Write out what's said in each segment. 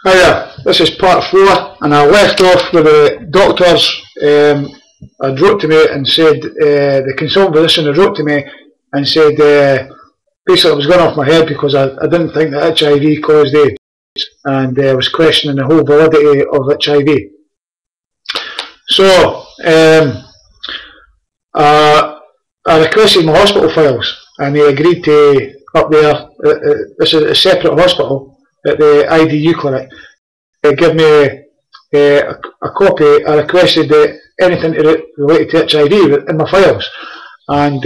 Hiya, this is part 4, and I left off with the doctors had wrote to me and said, the consultant physician had wrote to me and said basically it was going off my head because I didn't think that HIV caused AIDS, and I was questioning the whole validity of HIV. So I requested my hospital files, and they agreed to up there, this is a separate hospital at the IDU clinic, give me a copy. I requested anything related to HIV in my files, and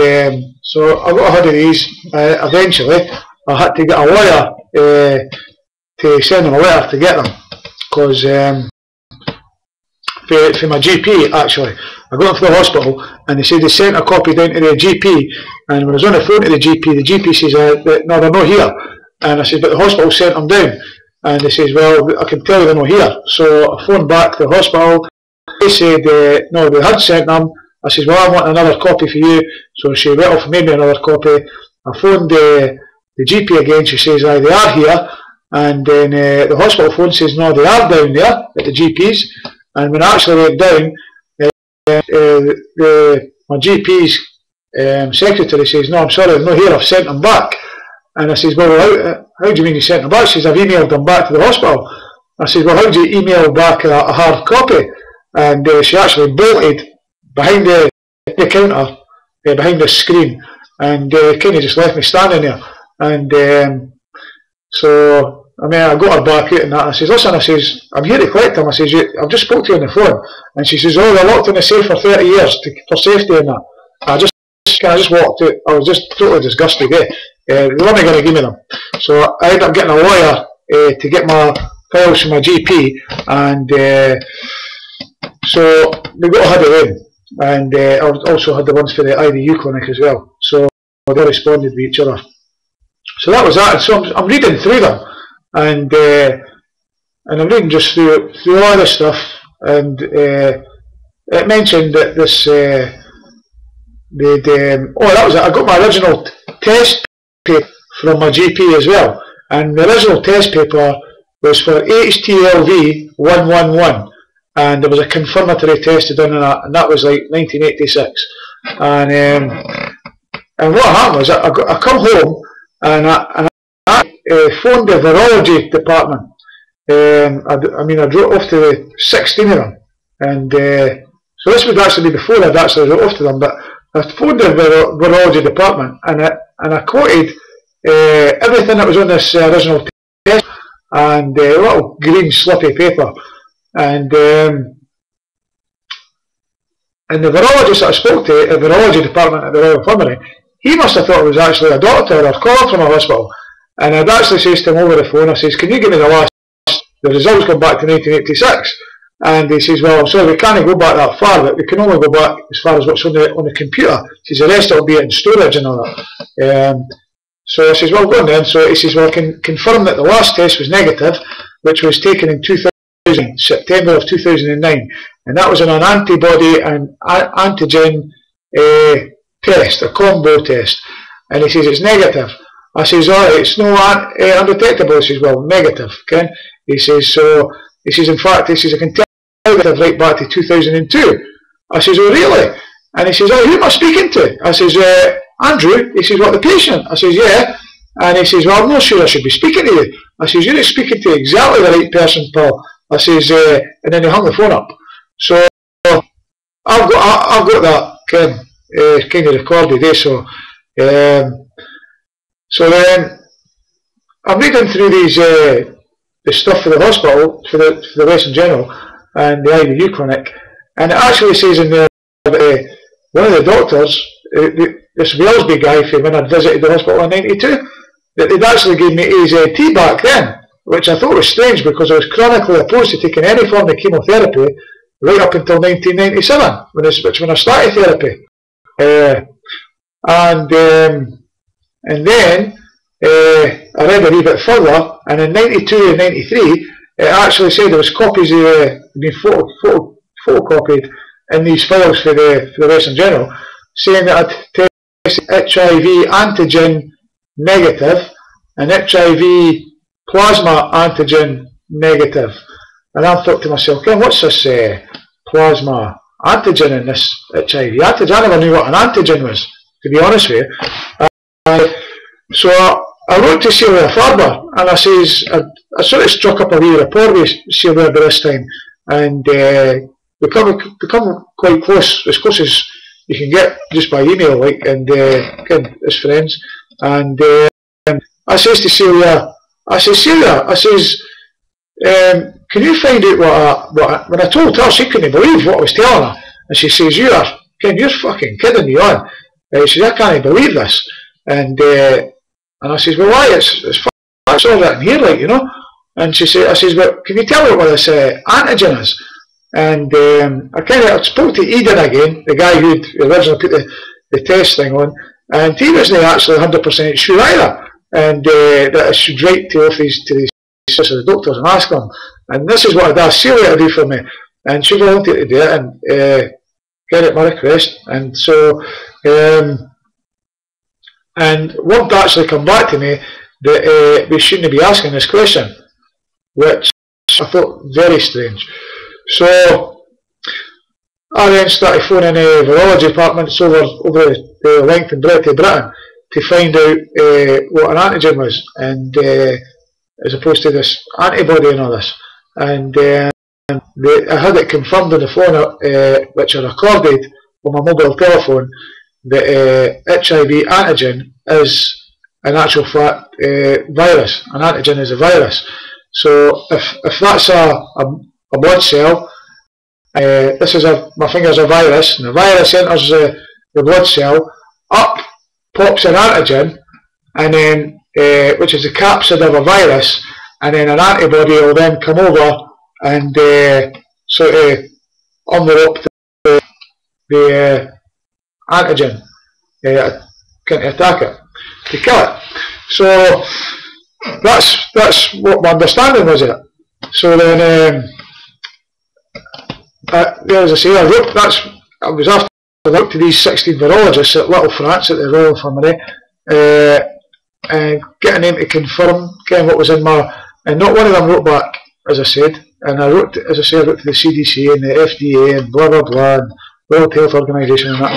so I got a hold of these. Eventually I had to get a lawyer to send them a letter to get them, because for my GP actually. I got into the hospital and they said they sent a copy down to the GP, and when I was on the phone to the GP says no, they're not here. And I said, but the hospital sent them down, and they says, well, I can tell you they're not here. So I phoned back to the hospital. They said no, they had sent them. I says, well, I want another copy for you. So she went off and made me another copy. I phoned the GP again. She says, aye, they are here. And then the hospital phone says, no, they are down there at the GP's. And when I actually went down, my GP's secretary says, no, I'm sorry, they're not here, I've sent them back. And I says, well, how do you mean you sent them back? She says, I've emailed them back to the hospital. I says, well, how do you email back a hard copy? And she actually bolted behind the counter, behind the screen, and kind of just left me standing there. And so I mean, I got her back out and that, and I says, listen, I says, I'm here to collect them. I says, I've just spoke to you on the phone. And she says, oh, they're locked in the safe for 30 years for safety and that. I just walked out. I was just totally disgusted. They weren't going to give me them. So I ended up getting a lawyer to get my files from my GP, and so we got ahead of them. And I also had the ones for the IDU clinic as well. So they responded with each other. So that was that. And so I'm reading through them. And I'm reading just through all this stuff, and it mentioned that this oh, that was it. I got my original test paper from my GP as well, and the original test paper was for HTLV 111, and there was a confirmatory test done on that, and that was like 1986. And what happened was I come home and I phoned the virology department. I mean, I drove off to 16 of them, and so this would actually be before I'd actually wrote off to them. But I phoned the virology department, and I quoted everything that was on this original test, and a little green slippy paper, and the virologist that I spoke to at the virology department at the Royal Infirmary, he must have thought it was actually a doctor or calling from a hospital. And I'd actually says to him over the phone, I says, can you give me the results come back to 1986? And he says, well, I'm sorry, we can't go back that far, but we can only go back as far as what's on the computer. He says, the rest will be in storage and all that. So I says, well, go on then. So he says, well, I can confirm that the last test was negative, which was taken in September of 2009. And that was an antibody and antigen test, a combo test. And he says, it's negative. I says, oh, it's no undetectable. He says, well, negative, Ken. He says, so, he says, in fact, he says, I can tell that right back to 2002. I says, oh, really? And he says, oh, who am I speaking to? I says, Andrew. He says, what, the patient? I says, yeah. And he says, well, I'm not sure I should be speaking to you. I says, you're speaking to exactly the right person, Paul. I says, and then he hung the phone up. So I've got that, Ken, kind of recorded, so then I'm reading through these the stuff for the hospital, for the Western General and the IDU clinic, and it actually says in there that one of the doctors, this Wellesby guy from when I'd visited the hospital in '92, that they'd actually given me AZT back then, which I thought was strange because I was chronically opposed to taking any form of chemotherapy right up until 1997, when I started therapy. And then I read a wee bit further, and in '92 and '93 it actually said there was copies being photocopied in these files for the Western General, saying that I'd tested HIV antigen negative and HIV plasma antigen negative. And I thought to myself, okay, what's this plasma antigen in this HIV antigen? I never knew what an antigen was, to be honest with you. So I wrote to Celia Farber, and I says, I sort of struck up a wee rapport with Celia by this time, and become quite close as you can get just by email, like, and as friends. And I says to Celia, I says, Celia, I says, can you find out when I told her, she couldn't believe what I was telling her, and she says, you're fucking kidding me on. She says, I can't believe this. And I says, well, why? It's all written here, like, you know. And she said, I says, well, can you tell me what this antigen is? And I spoke to Eden again, the guy who originally put the test thing on, and he wasn't actually 100% sure either. And that I should write to the doctors and ask them. And this is what I'd asked Celia to do for me. And she volunteered to do it and get it my request. And so, and word actually come back to me that we shouldn't be asking this question, which I thought very strange. So I then started phoning virology departments over the length and breadth of Britain to find out what an antigen was, and as opposed to this antibody and all this. And I had it confirmed on the phone, which I recorded on my mobile telephone, that HIV antigen is an actual fact virus. An antigen is a virus. So if that's a blood cell, this is my finger's a virus, and the virus enters the blood cell, up pops an antigen, and then which is the capsid of a virus, and then an antibody will then come over and sort of envelope the antigen, can attack it, to kill it. So that's what my understanding was of it. So then, as I say, I was after I looked to these 16 virologists at Little France at the Royal Infirmary, and getting them to confirm what was in my, and not one of them wrote back, as I said. And I wrote, as I say, I wrote to the CDC and the FDA and blah blah blah, and World Health Organization and that.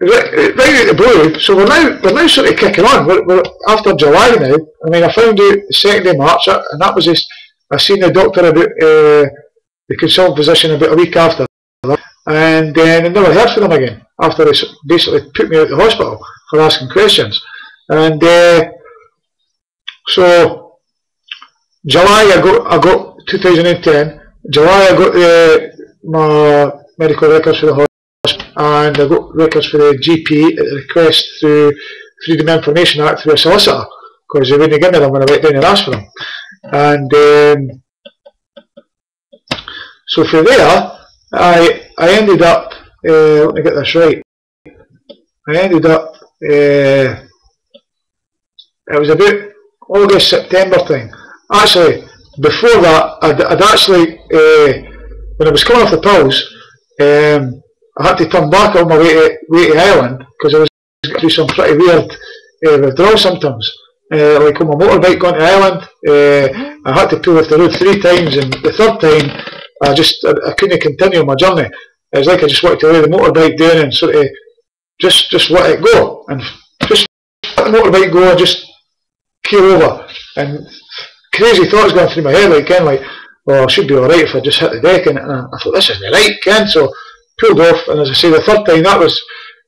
Right out the blue, so we're now sort of kicking on. We're after July now. I mean, I found out the 2nd of March, and that was just, I seen the doctor about the consultant physician about a week after that, and then I never heard from them again after they basically put me out of the hospital for asking questions. And so July I got 2010. July I got my medical records for the hospital, and I got records for the GP at the request through Freedom of Information Act through a solicitor, because they wouldn't give me them when I went down and asked for them. And so from there I ended up, let me get this right, I ended up, it was about August, September time. Actually, before that, I'd actually, when I was coming off the pills, I had to turn back on my way to Ireland, because I was going through some pretty weird withdrawal symptoms. Like on my motorbike going to Ireland, I had to pull off the road 3 times, and the 3rd time I couldn't continue my journey. It was like I just wanted to lay the motorbike down and sort of just let it go, and just let the motorbike go and just keel over. And crazy thoughts going through my head, like well, I should be alright if I just hit the deck, and I thought, this isn't right, Ken. So pulled off, and as I say, the 3rd time that was,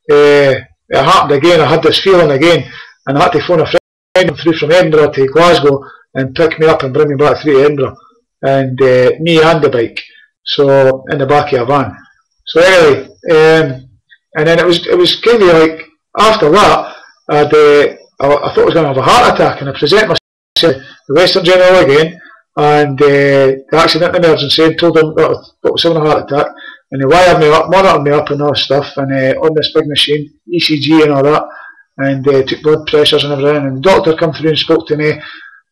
it happened again. I had this feeling again, and I had to phone a friend through from Edinburgh to Glasgow and pick me up and bring me back through to Edinburgh, and me and the bike, so in the back of a van. So anyway, and then it was kind of like, after that, I thought I was going to have a heart attack, and I present myself to the Western General again, and the accident emergency, and told them that I was having a heart attack, and they wired me up, monitored me up and all that stuff, and on this big machine, ECG and all that, and took blood pressures and everything, and the doctor come through and spoke to me,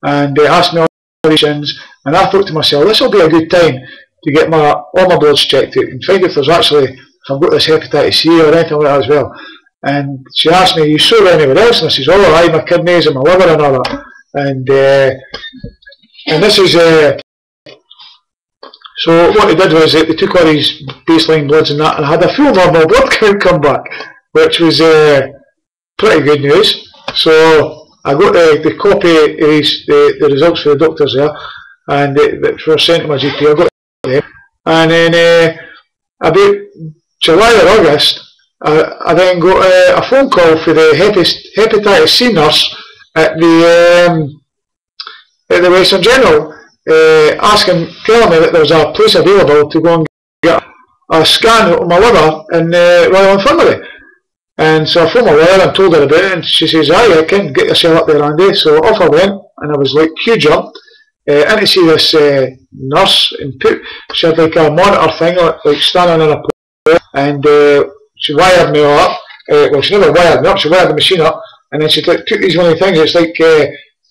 and asked me all the questions, and I thought to myself, this will be a good time to get all my bloods checked out, and find if there's actually, if I've got this hepatitis C or anything like that as well. and she asked me, "Are you sure anywhere else?" And I says, "Oh, aye, my kidneys and my liver and all that." And this is so what they did was they took all these baseline bloods and that, and I had a full normal blood count come back, which was pretty good news. So I got the copy of the results for the doctors there, and which were sent to my GP. I got them, and then about July or August, I then got a phone call for the hepatitis C nurse at the Western General, telling me that there was a place available to go and get a scan of my liver in the Royal Infirmary. And so I phoned my lawyer and told her about it, and she says, "Aye, I can get yourself up there, Andy." So off I went, and I was like queue jumped in to see this nurse, and she had like a monitor thing, like standing in a place, and she wired me all up. Well, she never wired me up, she wired the machine up, and then she took these one of the things. It's like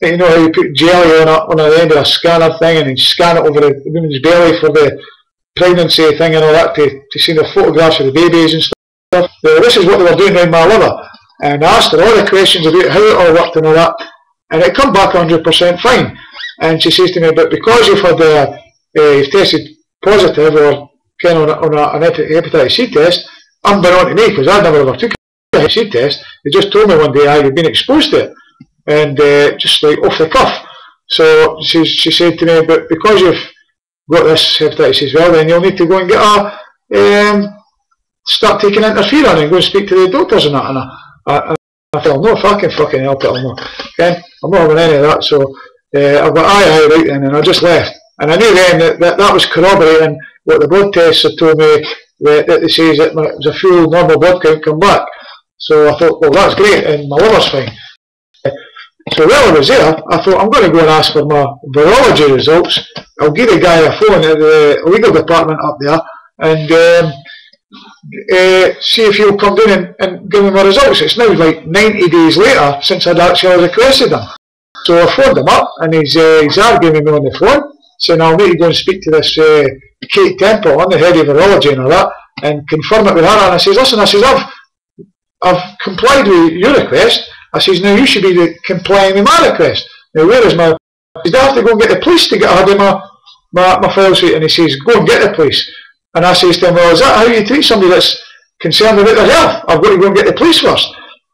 you know how you put jelly on the end of a scanner thing, and then scan it over the woman's belly for the pregnancy thing and all that, to see the photographs of the babies and stuff. This is what they were doing around my liver, and I asked her all the questions about how it all worked and all that, and it come back 100% fine. And she says to me, "But because you've had you've tested positive or kind of on an hepatitis C test, unbeknown to me, because I never ever took a hepatitis C test, they just told me one day I had been exposed to it, and just like off the cuff. So she said to me, but because you've got this hepatitis as well, then you'll need to go and get start taking interferon and go and speak to the doctors and that." And I thought, "No, if I can fucking help it, I'll not. Okay? I'm not having any of that." So I got aye, right then, and I just left. And I knew then that was corroborating what the blood tests had told me, that they say that it was a full normal blood count come back. So I thought, well, that's great, and my liver's fine. So while I was there, I thought, I'm going to go and ask for my virology results. I'll give the guy a phone at the legal department up there, and see if he'll come down and give me my results. It's now like 90 days later since I'd actually requested them. So I phoned him up, and he's arguing with me on the phone, saying I'll need to go and speak to this Kate Temple, on the head of virology and all that, and confirm it with her. And I says, "Listen," I says, I've complied with your request. I says, "Now you should be complying with my request. Now where is my..." He said, "I have to go and get the police to get hold of my file sheet." And he says, "Go and get the police." And I says to him, "Well, is that how you treat somebody that's concerned about their health? I've got to go and get the police first."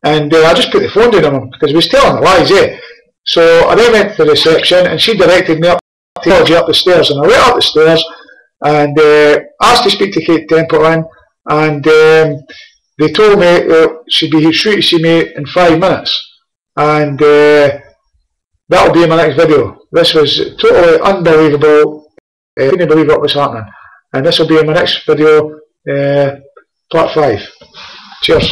And I just put the phone down on him, because he was telling the lies, So I then went to the reception, and she directed me up the stairs, and I went up the stairs, and asked to speak to Kate Templeton, and they told me she'd be sure to see me in 5 minutes, and that'll be in my next video. This was totally unbelievable. I couldn't believe what was happening, and this will be in my next video, part 5. Cheers.